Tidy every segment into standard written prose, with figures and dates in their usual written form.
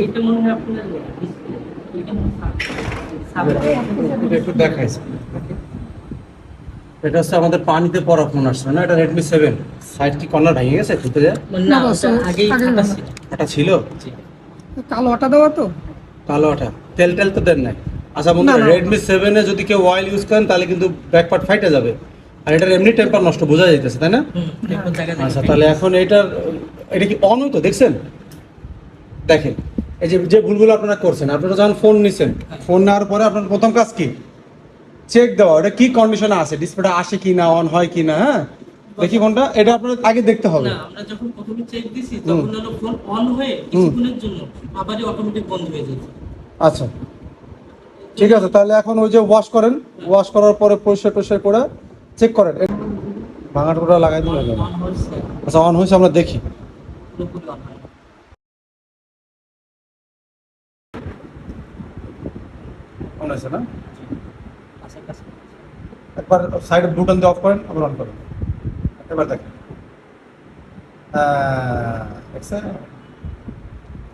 এটা মনে হয় আপনার এটা মনে হয় এটা একটু দেখাইছে। এটা হচ্ছে আমাদের পানিতে পড়া ফোন আসছে না, এটা রেডমি 7। সাইড কি কর্নার ভেঙে গেছে খুলতে যায়? না ওটা আগেই ফাটা ছিল। এটা ছিল কালো আটা দেওয়া তো? কালো আঠা, তেল টেল তো দেন নাই। আচ্ছা বন্ধু, না, না। রেডমি 7 এ যদি কেউ অয়েল ইউজ করেন তাহলে কিন্তু ব্যাক পার্ট ফাইটে যাবে। আর এটার এমনি টেম্পার নষ্ট বোঝা যাইতেছে, তাই না? এখন জায়গা আচ্ছা তাহলে এখন এটা কি অন হইতো দেখছেন? দেখেন এই যে যে ভুলগুলো আপনারা করছেন, আপনারা যখন ফোন নিছেন, ফোন নেওয়ার পরে আপনার প্রথম কাজ কি? চেক দেওয়া ওটা কি কন্ডিশনে আছে, ডিসপ্লেটা আসে কি না, অন হয় কি না। হ্যাঁ, দেখি কোনটা, এটা আপনার আগে দেখতে হবে। না আমরা যখন প্রথমে চেক দিছি তখন হলো ফোন অন হয়ে কিছুক্ষণের জন্য আবারই অটোমেটিক বন্ধ হয়ে যেত। আচ্ছা ঠিক আছে, তাহলে এখন ওই যে ওয়াশ করেন, ওয়াশ করার পরে পরিষ্কার টরিষ্কার করে চেক করেন। ভাঙা টুকরা লাগাই দিন। অন হচ্ছে আচ্ছা অন হয়েছে, আমরা দেখি। পুরোপুরি অন হয়। অন হয়েছে না? কাছাকাছি একবার সাইড বুটন দিয়ে অফ করেন, আবার অন করেন। এবার দেখেন, দেখছেন?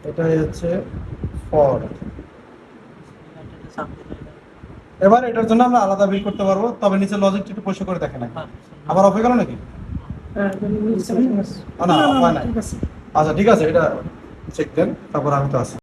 এটাই হচ্ছে ফর। এবার এটার জন্য আমরা আলাদা বিল করতে পারবো, তবে নিচে লজিকটা একটু পরিষ্কার করে দেখেন। আবার অফ হয়ে গেল নাকি? না, অফ হয় নাই। ঠিক আছে। আচ্ছা ঠিক আছে, এটা চেক দেন, তারপর আমি তো আছি।